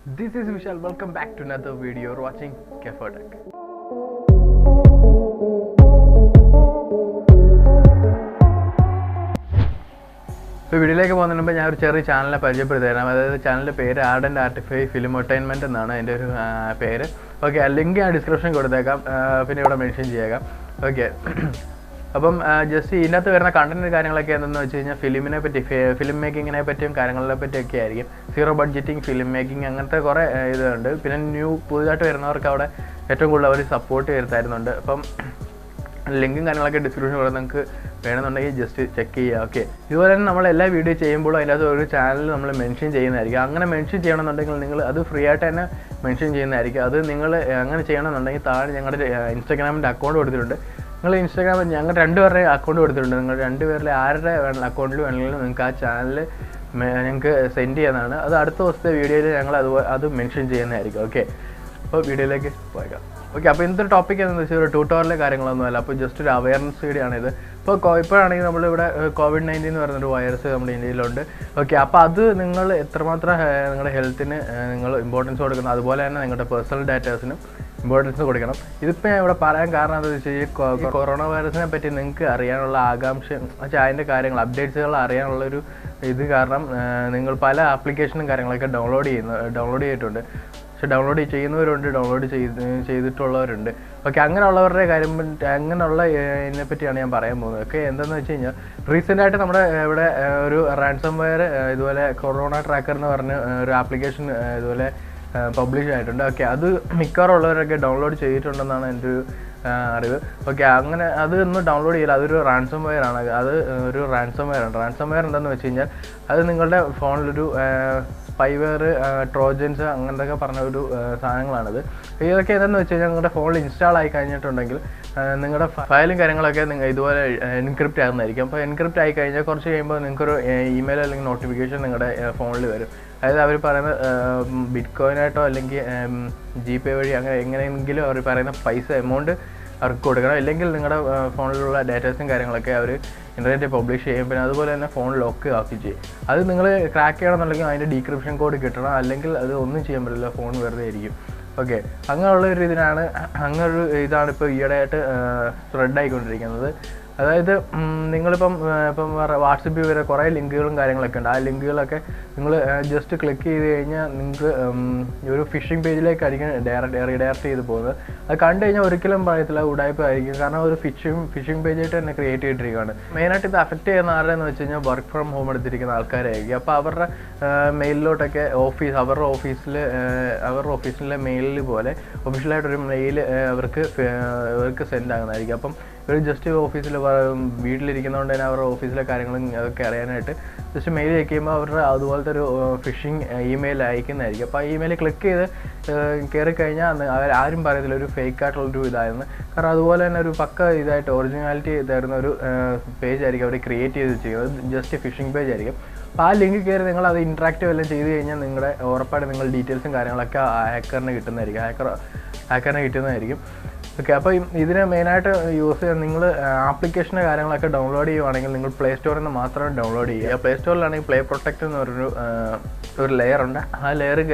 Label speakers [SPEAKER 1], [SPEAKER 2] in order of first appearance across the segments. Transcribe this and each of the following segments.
[SPEAKER 1] This is Vishal. Welcome back to another video. You're watching cyberattacks. So വീഡിയോയിലേക്ക് പോകുന്നതിന് മുമ്പ് ഞാൻ ഒരു ചെറിയ ചാനലിനെ പരിചയപ്പെടുത്തരാം. അതായത് ചാനലിൻ്റെ പേര് ആർഡ് ആർട്ടിഫൈ ഫിലിമോട്ടൈൻമെൻറ്റ് എന്നാണ് അതിൻ്റെ ഒരു പേര്. ഓക്കെ, ലിങ്ക് ഞാൻ ഡിസ്ക്രിപ്ഷൻ കൊടുത്തേക്കാം, പിന്നെ ഇവിടെ മെൻഷൻ ചെയ്തേക്കാം. ഓക്കെ, അപ്പം ജസ്റ്റ് ഇതിനകത്ത് വരുന്ന കണ്ടന്റ് കാര്യങ്ങളൊക്കെ എന്തെന്ന് വെച്ച് കഴിഞ്ഞാൽ ഫിലിമിനെ പറ്റി, ഫിലിം മേക്കിങ്ങിനെ പറ്റിയും കാര്യങ്ങളെ പറ്റിയൊക്കെ ആയിരിക്കും. സീറോ ബഡ്ജറ്റിങ് ഫിലിം മേക്കിംഗ് അങ്ങനത്തെ കുറേ ഇതുണ്ട്. പിന്നെ പുതുതായിട്ട് വരുന്നവർക്ക് അവിടെ ഏറ്റവും കൂടുതൽ അവർ സപ്പോർട്ട് വരുത്തായിരുന്നുണ്ട്. അപ്പം ലിങ്കും കാര്യങ്ങളൊക്കെ ഡിസ്ക്രിപ്ഷൻ കൊടുത്ത് നിങ്ങൾക്ക് വേണമെന്നുണ്ടെങ്കിൽ ജസ്റ്റ് ചെക്ക് ചെയ്യുക. ഓക്കെ, ഇതുപോലെ തന്നെ നമ്മൾ എല്ലാ വീഡിയോ ചെയ്യുമ്പോഴും അതിനകത്ത് ഒരു ചാനൽ നമ്മൾ മെൻഷൻ ചെയ്യുന്നതായിരിക്കും. അങ്ങനെ മെൻഷൻ ചെയ്യണമെന്നുണ്ടെങ്കിൽ നിങ്ങൾ അത് ഫ്രീ ആയിട്ട് തന്നെ മെൻഷൻ ചെയ്യുന്നതായിരിക്കും. അത് നിങ്ങൾ അങ്ങനെ ചെയ്യണമെന്നുണ്ടെങ്കിൽ താഴെ ഞങ്ങളുടെ ഇൻസ്റ്റാഗ്രാമിൻ്റെ അക്കൗണ്ട് കൊടുത്തിട്ടുണ്ട്. നിങ്ങൾ ഇൻസ്റ്റാഗ്രാമിൽ ഞങ്ങൾ രണ്ടുപേരുടെ അക്കൗണ്ട് കൊടുത്തിട്ടുണ്ട്. നിങ്ങൾ രണ്ടുപേരിലെ ആരുടെ അക്കൗണ്ടിൽ വേണമെങ്കിലും നിങ്ങൾക്ക് ആ ചാനൽ ഞങ്ങൾക്ക് സെൻഡ് ചെയ്യുന്നതാണ്. അത് അടുത്ത ദിവസത്തെ വീഡിയോയിൽ ഞങ്ങൾ അത് മെൻഷൻ ചെയ്യുന്നതായിരിക്കും. ഓക്കെ, അപ്പോൾ വീഡിയോയിലേക്ക് പോയേക്കാം. ഓക്കെ, അപ്പോൾ ഇന്നത്തെ ടോപ്പിക് എന്താണെന്ന് വെച്ചാൽ ഒരു ട്യൂട്ടോറിയൽ കാര്യങ്ങളൊന്നുമല്ല. അപ്പോൾ ജസ്റ്റ് ഒരു അവയർനെസ് വീഡിയോ ആണിത്. ഇപ്പോഴാണെങ്കിൽ നമ്മളിവിടെ COVID-19 എന്ന് പറയുന്നൊരു വൈറസ് നമ്മുടെ ഇന്ത്യയിലുണ്ട്. ഓക്കെ, അപ്പോൾ അത് നിങ്ങൾ എത്രമാത്രം നിങ്ങളുടെ ഹെൽത്തിന് നിങ്ങൾ ഇമ്പോർട്ടൻസ് കൊടുക്കണം, അതുപോലെ തന്നെ നിങ്ങളുടെ പേഴ്സണൽ ഡാറ്റാസിനും ഇമ്പോർട്ടൻസ് കൊടുക്കണം. ഇതിപ്പോൾ ഞാൻ ഇവിടെ പറയാൻ കാരണം എന്താണെന്ന് വെച്ച് കഴിഞ്ഞാൽ കൊറോണ വൈറസിനെ പറ്റി നിങ്ങൾക്ക് അറിയാനുള്ള ആകാംക്ഷ, അതിൻ്റെ കാര്യങ്ങൾ അപ്ഡേറ്റ്സുകൾ അറിയാനുള്ളൊരു ഇത് കാരണം നിങ്ങൾ പല ആപ്ലിക്കേഷനും കാര്യങ്ങളൊക്കെ ഡൗൺലോഡ് ചെയ്തിട്ടുണ്ട്. പക്ഷെ ഡൗൺലോഡ് ചെയ്യുന്നവരുണ്ട്, ഡൗൺലോഡ് ചെയ്തിട്ടുള്ളവരുണ്ട്. ഓക്കെ, അങ്ങനെയുള്ളവരുടെ കാര്യം, അങ്ങനെയുള്ള ഇതിനെപ്പറ്റിയാണ് ഞാൻ പറയാൻ പോകുന്നത്. ഓക്കെ, എന്താണെന്ന് വെച്ച് കഴിഞ്ഞാൽ റീസെൻ്റായിട്ട് നമ്മുടെ ഇവിടെ ഒരു റാൻസം വെയർ ഇതുപോലെ കൊറോണ ട്രാക്കർ എന്ന് പറഞ്ഞ് ഒരു ആപ്ലിക്കേഷൻ ഇതുപോലെ പബ്ലിഷ് ആയിട്ടുണ്ട്. ഓക്കെ, അത് മിക്കവാറുള്ളവരൊക്കെ ഡൗൺലോഡ് ചെയ്തിട്ടുണ്ടെന്നാണ് എൻ്റെ ഒരു അറിവ്. ഓക്കെ, അങ്ങനെ അത് ഒന്ന് ഡൗൺലോഡ് ചെയ്യില്ല. അതൊരു റാൻസം വെയർ ആണ്. അത് ഒരു റാൻസം വെയർ ആണ്. റാൻസം വെയർ എന്താണെന്ന് വെച്ച് കഴിഞ്ഞാൽ അത് നിങ്ങളുടെ ഫോണിലൊരു സ്പൈവെയർ, ട്രോജൻസ് അങ്ങനത്തൊക്കെ പറഞ്ഞ ഒരു സാധനങ്ങളാണിത്. ഇതൊക്കെ എന്താണെന്ന് വെച്ച് കഴിഞ്ഞാൽ നിങ്ങളുടെ ഫോണിൽ ഇൻസ്റ്റാൾ ആയി കഴിഞ്ഞിട്ടുണ്ടെങ്കിൽ നിങ്ങളുടെ ഫയലും കാര്യങ്ങളൊക്കെ ഇതുപോലെ എൻക്രിപ്റ്റ് ആകുന്നതായിരിക്കും. അപ്പോൾ എൻക്രിപ്റ്റ് ആയി കഴിഞ്ഞാൽ കുറച്ച് കഴിയുമ്പോൾ നിങ്ങൾക്കൊരു ഇമെയിൽ അല്ലെങ്കിൽ നോട്ടിഫിക്കേഷൻ നിങ്ങളുടെ ഫോണിൽ വരും. അതായത് അവർ പറയുന്ന ബിറ്റ്കോയിനായിട്ടോ അല്ലെങ്കിൽ GPay വഴി അങ്ങനെ എങ്ങനെയെങ്കിലും അവർ പറയുന്ന പൈസ എമൗണ്ട് അവർക്ക് കൊടുക്കണം. ഇല്ലെങ്കിൽ നിങ്ങളുടെ ഫോണിലുള്ള ഡാറ്റാസും കാര്യങ്ങളൊക്കെ അവർ ഇൻ്റർനെറ്റിൽ പബ്ലിഷ് ചെയ്യും. പിന്നെ അതുപോലെ തന്നെ ഫോൺ ലോക്ക് ആക്കി ചെയ്യും. അത് നിങ്ങൾ ക്രാക്ക് ചെയ്യണമെന്നുണ്ടെങ്കിൽ അതിൻ്റെ ഡീക്രിപ്ഷൻ കോഡ് കിട്ടണം, അല്ലെങ്കിൽ അത് ഒന്നും ചെയ്യാൻ പറ്റില്ല, ഫോൺ വെറുതെ ആയിരിക്കും. ഓക്കെ, അങ്ങനെയുള്ളൊരു അങ്ങനൊരു ഇതാണ് ഇപ്പോൾ ഈയിടെയായിട്ട് സ്പ്രെഡ് ആയിക്കൊണ്ടിരിക്കുന്നത്. അതായത് നിങ്ങളിപ്പം വാട്സപ്പിൽ വരെ കുറേ ലിങ്കുകളും കാര്യങ്ങളൊക്കെ ഉണ്ട്. ആ ലിങ്കുകളൊക്കെ നിങ്ങൾ ജസ്റ്റ് ക്ലിക്ക് ചെയ്ത് കഴിഞ്ഞാൽ നിങ്ങൾക്ക് ഒരു ഫിഷിംഗ് പേജിലേക്കായിരിക്കും റീഡയറക്റ്റ് ചെയ്ത് പോകുന്നത്. അത് കണ്ടു കഴിഞ്ഞാൽ ഒരിക്കലും പറയത്തില്ല ഉടായ്പായിരിക്കും. കാരണം ഒരു ഫിഷിംഗ് പേജായിട്ട് തന്നെ ക്രിയേറ്റ് ചെയ്തിരിക്കുകയാണ്. മെയിനായിട്ട് ഇത് അഫക്റ്റ് ചെയ്യുന്ന ആരുടെയെന്ന് വെച്ച് കഴിഞ്ഞാൽ വർക്ക് ഫ്രം ഹോം എടുത്തിരിക്കുന്ന ആൾക്കാരായിരിക്കും. അപ്പോൾ അവരുടെ മെയിലിലോട്ടൊക്കെ അവരുടെ ഓഫീസിലെ മെയിലിൽ പോലെ ഒഫീഷ്യലായിട്ടൊരു മെയിൽ അവർക്ക് സെൻഡ് ആകുന്നതായിരിക്കും. അപ്പം ഇവർ ജസ്റ്റ് ഓഫീസിൽ വീട്ടിലിരിക്കുന്നതുകൊണ്ട് തന്നെ അവരുടെ ഓഫീസിലെ കാര്യങ്ങളും അതൊക്കെ അറിയാനായിട്ട് ജസ്റ്റ് മെയിൽ ചെക്ക് ചെയ്യുമ്പോൾ അവരുടെ അതുപോലത്തെ ഒരു ഫിഷിംഗ് ഇമെയിൽ അയക്കുന്നതായിരിക്കും. അപ്പോൾ ആ ഇമെയിൽ ക്ലിക്ക് ചെയ്ത് കയറി കഴിഞ്ഞാൽ ആരും പറയത്തില്ല ഒരു ഫേക്ക് ആയിട്ടുള്ളൊരു ഇതായിരുന്നു. കാരണം അതുപോലെ തന്നെ ഒരു പക്ക ഇതായിട്ട് ഒറിജിനാലിറ്റി തരുന്ന ഒരു പേജ് ആയിരിക്കും അവർ ക്രിയേറ്റ് ചെയ്ത് ചെയ്യുന്നത്. ജസ്റ്റ് ഫിഷിംഗ് പേജ് ആയിരിക്കും. അപ്പോൾ ആ ലിങ്ക് കയറി നിങ്ങൾ അത് ഇൻട്രാക്റ്റീവ് എല്ലാം ചെയ്ത് കഴിഞ്ഞാൽ നിങ്ങളുടെ ഉറപ്പായിട്ട് നിങ്ങൾ ഡീറ്റെയിൽസും കാര്യങ്ങളൊക്കെ ഹാക്കറിന് കിട്ടുന്നതായിരിക്കും. ഓക്കെ, അപ്പോൾ ഇതിന് മെയിനായിട്ട് യൂസ് ചെയ്യാൻ നിങ്ങൾ ആപ്ലിക്കേഷൻ്റെ കാര്യങ്ങളൊക്കെ ഡൗൺലോഡ് ചെയ്യുവാണെങ്കിൽ നിങ്ങൾ പ്ലേ സ്റ്റോറിൽ നിന്ന് മാത്രം ഡൗൺലോഡ് ചെയ്യുക. പ്ലേ സ്റ്റോറിലാണെങ്കിൽ പ്ലേ പ്രൊട്ടക്റ്റ് എന്ന് പറഞ്ഞൊരു ലെയർ ഉണ്ട്. ആ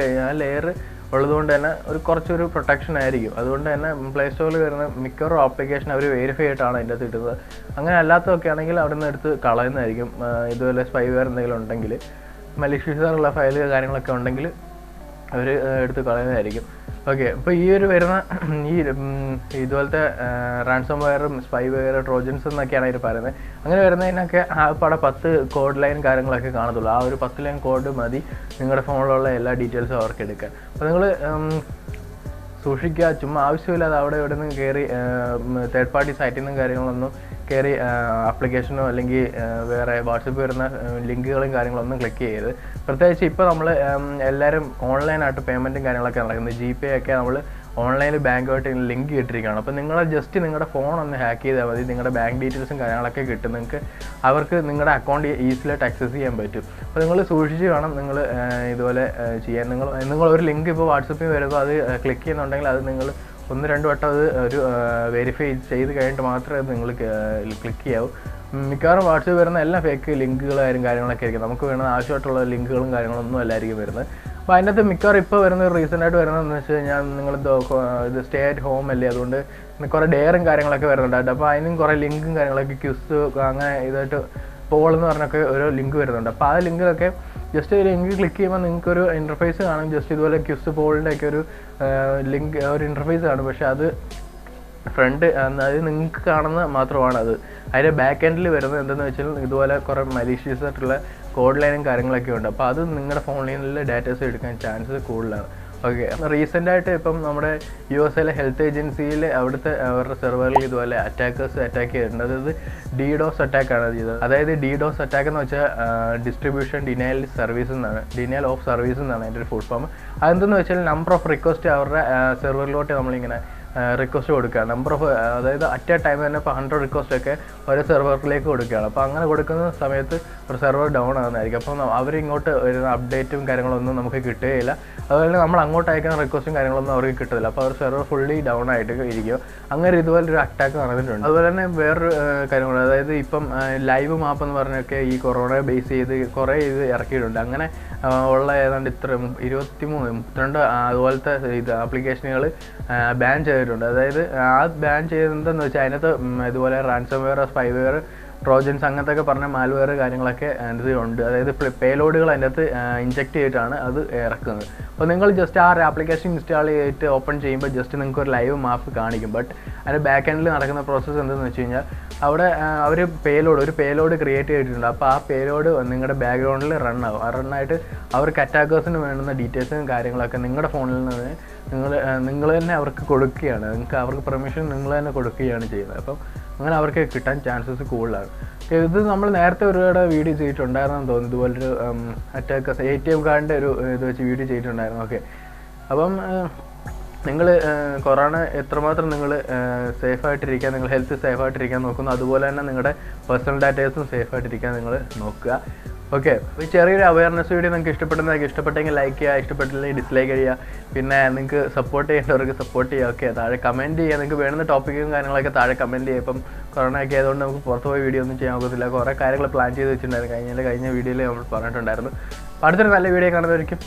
[SPEAKER 1] ലെയർ ഉള്ളതുകൊണ്ട് തന്നെ കുറച്ചൊരു പ്രൊട്ടക്ഷൻ ആയിരിക്കും. അതുകൊണ്ട് തന്നെ പ്ലേ സ്റ്റോറിൽ വരുന്ന മിക്കവാറും ആപ്ലിക്കേഷൻ അവർ വെരിഫൈ ആയിട്ടാണ് അതിൻ്റെ അകത്ത് ഇടുന്നത്. അങ്ങനെ അല്ലാത്തതൊക്കെ ആണെങ്കിൽ അവിടെ നിന്ന് എടുത്ത് കളയുന്നതായിരിക്കും. ഇതുപോലെ സ്പൈവെയർ എന്തെങ്കിലും ഉണ്ടെങ്കിൽ, മലീഷ്യസുള്ള ഫയൽ കാര്യങ്ങളൊക്കെ ഉണ്ടെങ്കിൽ അവർ എടുത്ത് കളയുന്നതായിരിക്കും. ഓക്കെ, അപ്പോൾ ഈ ഒരു വരുന്ന ഇതുപോലത്തെ റാൻസം വെയറും സ്പൈവെയർ, ട്രോജൻസ് എന്നൊക്കെയാണ് ഇതിൽ പറയുന്നത്. അങ്ങനെ വരുന്നതിനൊക്കെ ആകപ്പാടെ 10 കോഡ് ലൈൻ കാര്യങ്ങളൊക്കെ കാണത്തുള്ളൂ. ആ ഒരു 10 ലൈൻ കോഡ് മതി നിങ്ങളുടെ ഫോണിലുള്ള എല്ലാ ഡീറ്റെയിൽസും അവർക്ക് എടുക്കാൻ. അപ്പോൾ നിങ്ങൾ സൂക്ഷിക്കുക. ചുമ്മാ ആവശ്യമില്ലാതെ അവിടെ ഇവിടെ നിന്ന് കയറി തേർഡ് പാർട്ടി സൈറ്റിൽ നിന്നും കാര്യങ്ങളൊന്നും കയറി ആപ്ലിക്കേഷനോ അല്ലെങ്കിൽ വേറെ വാട്സപ്പ് വരുന്ന ലിങ്കുകളും കാര്യങ്ങളൊന്നും ക്ലിക്ക് ചെയ്യരുത്. പ്രത്യേകിച്ച് ഇപ്പോൾ നമ്മൾ എല്ലാവരും ഓൺലൈനായിട്ട് പേയ്മെൻറ്റും കാര്യങ്ങളൊക്കെ നടക്കുന്നത്. GPay ഒക്കെ നമ്മൾ ഓൺലൈനിൽ ബാങ്കുമായിട്ട് ലിങ്ക് ഇട്ടിരിക്കുകയാണ്. അപ്പോൾ നിങ്ങൾ ജസ്റ്റ് നിങ്ങളുടെ ഫോൺ ഒന്ന് ഹാക്ക് ചെയ്താൽ മതി. നിങ്ങളുടെ ബാങ്ക് ഡീറ്റെയിൽസും കാര്യങ്ങളൊക്കെ കിട്ടും. അവർക്ക് നിങ്ങളുടെ അക്കൗണ്ട് ഈസിലായിട്ട് ആക്സസ് ചെയ്യാൻ പറ്റും. അപ്പോൾ നിങ്ങൾ സൂക്ഷിച്ച് വേണം നിങ്ങൾ ഇതുപോലെ ചെയ്യാൻ. നിങ്ങൾ ഒരു ലിങ്ക് ഇപ്പോൾ വാട്സപ്പിൽ വരുമ്പോൾ അത് ക്ലിക്ക് ചെയ്യുന്നുണ്ടെങ്കിൽ അത് നിങ്ങൾ 1-2 വട്ടം അത് ഒരു വെരിഫൈ ചെയ്ത് കഴിഞ്ഞിട്ട് മാത്രമേ അത് നിങ്ങൾ ക്ലിക്ക് ചെയ്യാവൂ. മിക്കവാറും വാട്സപ്പ് വരുന്ന എല്ലാ ഫേക്ക് ലിങ്കുകളായാലും കാര്യങ്ങളൊക്കെ ആയിരിക്കും. നമുക്ക് വേണമെന്ന് ആവശ്യമായിട്ടുള്ള ലിങ്കുകളും കാര്യങ്ങളൊന്നും അല്ലായിരിക്കും വരുന്നത്. അപ്പോൾ അതിനകത്ത് മിക്കവാറും ഇപ്പോൾ വരുന്ന റീസെൻ്റായിട്ട് വരുന്നതെന്ന് വെച്ച് കഴിഞ്ഞാൽ നിങ്ങൾ ഇത് സ്റ്റേ അറ്റ് ഹോം അല്ലേ, അതുകൊണ്ട് കുറേ ഡെയറും കാര്യങ്ങളൊക്കെ വരുന്നുണ്ടായിട്ട്. അപ്പോൾ അതിനും കുറേ ലിങ്കും കാര്യങ്ങളൊക്കെ ക്യൂസ് അങ്ങനെ ഇതായിട്ട് പോൾ എന്ന് പറഞ്ഞൊക്കെ ഒരു ലിങ്ക് വരുന്നുണ്ട്. അപ്പോൾ ആ ലിങ്കിലൊക്കെ ജസ്റ്റ് ഒരു ലിങ്ക് ക്ലിക്ക് ചെയ്യുമ്പോൾ നിങ്ങൾക്കൊരു ഇൻ്റർഫേസ് കാണും. ജസ്റ്റ് ഇതുപോലെ ക്യൂസ് പോളിൻ്റെയൊക്കെ ഒരു ലിങ്ക് ഒരു ഇൻ്റർഫേസ് കാണും. പക്ഷേ അത് ഫ്രണ്ട് അത് നിങ്ങൾക്ക് കാണുന്ന മാത്രമാണ്. അതിൻ്റെ ബാക്ക് എൻഡിൽ വരുന്നത് എന്തെന്ന് വെച്ചാൽ ഇതുപോലെ കുറേ മലീഷ്യസ് ആയിട്ടുള്ള കോഡ് ലൈനും കാര്യങ്ങളൊക്കെ ഉണ്ട്. അപ്പോൾ അത് നിങ്ങളുടെ ഫോണിൽ ഡാറ്റാസ് എടുക്കാൻ ചാൻസസ് കൂടുതലാണ്. ഓക്കെ, റീസെൻ്റായിട്ട് ഇപ്പം നമ്മുടെ USA ഹെൽത്ത് ഏജൻസിയിൽ അവരുടെ സെർവറിൽ ഇതുപോലെ അറ്റാക്കേഴ്സ് അറ്റാക്ക് ചെയ്തിട്ടുണ്ട്. അതായത് DDoS അറ്റാക്കാണ് ചെയ്തത്. അതായത് DDoS അറ്റാക്ക് എന്ന് വെച്ചാൽ ഡിസ്ട്രിബ്യൂഷൻ ഡിനയൽ ഓഫ് സർവീസ് എന്നാണ് അതിൻ്റെ ഒരു ഫുൾ ഫോം. അതെന്തെന്ന് വെച്ചാൽ നമ്പർ ഓഫ് റിക്വസ്റ്റ് അവരുടെ സെർവറിലോട്ട് നമ്മളിങ്ങനെ റിക്വസ്റ്റ് കൊടുക്കുകയാണ്. അതായത് അറ്റ് എ ടൈം തന്നെ ഇപ്പോൾ 100 റിക്വസ്റ്റൊക്കെ ഓരോ സെർവറിലേക്ക് കൊടുക്കുകയാണ്. അപ്പോൾ അങ്ങനെ കൊടുക്കുന്ന സമയത്ത് ഒരു സെർവർ ഡൗൺ ആകുന്നതായിരിക്കും. അപ്പം അവരിങ്ങോട്ട് വരുന്ന അപ്ഡേറ്റും കാര്യങ്ങളൊന്നും നമുക്ക് കിട്ടുകയില്ല. അതുപോലെ തന്നെ നമ്മൾ അങ്ങോട്ട് അയക്കുന്ന റിക്വസ്റ്റും കാര്യങ്ങളൊന്നും അവർക്ക് കിട്ടില്ല. അപ്പോൾ അവർ സെർവർ ഫുള്ളി ഡൗൺ ആയിട്ട് ഇരിക്കും. അങ്ങനെ ഇതുപോലൊരു അറ്റാക്ക് നടന്നിട്ടുണ്ട്. അതുപോലെ തന്നെ വേറൊരു കാര്യങ്ങൾ, അതായത് ഇപ്പം ലൈവ് മാപ്പ് എന്ന് പറഞ്ഞൊക്കെ ഈ കൊറോണയെ ബേസ് ചെയ്ത് കുറേ ഇത് ഇറക്കിയിട്ടുണ്ട്. അങ്ങനെ ഉള്ള ഏതാണ്ട് 32 അതുപോലത്തെ ആപ്ലിക്കേഷനുകൾ ബാൻ ചെയ്തിട്ടുണ്ട്. അതായത് ആ ബാൻ ചെയ്തതെന്തെന്ന് വെച്ചാൽ അതിനകത്ത് ഇതുപോലെ റാൻസംവെയർ, സ്പൈവെയർ, ട്രോജൻസ് അങ്ങനത്തെ ഒക്കെ പറഞ്ഞ മാൽവെയർ കാര്യങ്ങളൊക്കെ അതിനകത്ത് ഉണ്ട്. അതായത് പേലോഡുകൾ അതിനകത്ത് ഇൻജെക്റ്റ് ചെയ്തിട്ടാണ് അത് ഇറക്കുന്നത്. അപ്പോൾ നിങ്ങൾ ജസ്റ്റ് ആ ആപ്ലിക്കേഷൻ ഇൻസ്റ്റാൾ ചെയ്തിട്ട് ഓപ്പൺ ചെയ്യുമ്പോൾ ജസ്റ്റ് നിങ്ങൾക്ക് ഒരു ലൈവ് മാപ്പ് കാണിക്കും. ബട്ട് അതിൻ്റെ ബാക്ക് എൻഡിൽ നടക്കുന്ന പ്രോസസ്സ് എന്തെന്ന് വെച്ച് കഴിഞ്ഞാൽ അവിടെ അവർ ഒരു പേലോഡ് ക്രിയേറ്റ് ചെയ്തിട്ടുണ്ട്. അപ്പോൾ ആ പേലോഡ് നിങ്ങളുടെ ബാക്ക്ഗ്രൗണ്ടിൽ റണ്ണാകും. ആ റണ്ണായിട്ട് അവർക്ക് അറ്റാക്കേഴ്സിന് വേണ്ടുന്ന ഡീറ്റെയിൽസും കാര്യങ്ങളൊക്കെ നിങ്ങളുടെ ഫോണിൽ നിന്ന് നിങ്ങൾ തന്നെ അവർക്ക് കൊടുക്കുകയാണ്. അവർക്ക് പെർമിഷൻ നിങ്ങൾ തന്നെ കൊടുക്കുകയാണ് ചെയ്യുന്നത്. അപ്പം അങ്ങനെ അവർക്ക് കിട്ടാൻ ചാൻസസ് കൂടുതലാണ്. ഇത് നമ്മൾ നേരത്തെ ഒരുപാട് വീഡിയോ ചെയ്തിട്ടുണ്ടായിരുന്നെന്ന് തോന്നുന്നു. ഇതുപോലൊരു അറ്റാക്കേഴ്സ് ATM കാർഡിൻ്റെ ഒരു ഇത് വെച്ച് വീഡിയോ ചെയ്തിട്ടുണ്ടായിരുന്നു. ഓക്കെ, അപ്പം നിങ്ങൾ കൊറോണ എത്രമാത്രം നിങ്ങൾ സേഫായിട്ടിരിക്കാൻ, നിങ്ങൾ ഹെൽത്ത് സേഫായിട്ടിരിക്കാൻ നോക്കുന്നു, അതുപോലെ തന്നെ നിങ്ങളുടെ പേഴ്സണൽ ഡാറ്റേഴ്സും സേഫായിട്ടിരിക്കാൻ നിങ്ങൾ നോക്കുക. ഓക്കെ, ഈ ചെറിയൊരു അവയർനെസ് വീഡിയോ നിങ്ങൾക്ക് ഇഷ്ടപ്പെട്ടെങ്കിൽ ലൈക്ക് ചെയ്യുക, ഇഷ്ടപ്പെട്ടില്ലെങ്കിൽ ഡിസ്ലൈക്ക് ചെയ്യുക. പിന്നെ നിങ്ങൾക്ക് സപ്പോർട്ട് ചെയ്യേണ്ടവർക്ക് സപ്പോർട്ട് ചെയ്യുക. ഓക്കെ, താഴെ കമൻറ്റ് ചെയ്യുക. നിങ്ങൾക്ക് വേണ്ടുന്ന ടോപ്പിക്കും കാര്യങ്ങളൊക്കെ താഴെ കമൻറ്റ് ചെയ്യുക. ഇപ്പം കൊറോണ ഒക്കെ ആയതുകൊണ്ട് നമുക്ക് പുറത്ത് പോയി വീഡിയോ ഒന്നും ചെയ്യാൻ ഒക്കത്തില്ല. കുറേ കാര്യങ്ങൾ പ്ലാൻ ചെയ്ത് വെച്ചിട്ടുണ്ടായിരുന്നു. കഴിഞ്ഞ വീഡിയോയിൽ നമ്മൾ പറഞ്ഞിട്ടുണ്ടായിരുന്നു. അടുത്തൊരു നല്ല വീഡിയോ കാണുന്നവരിക്കും.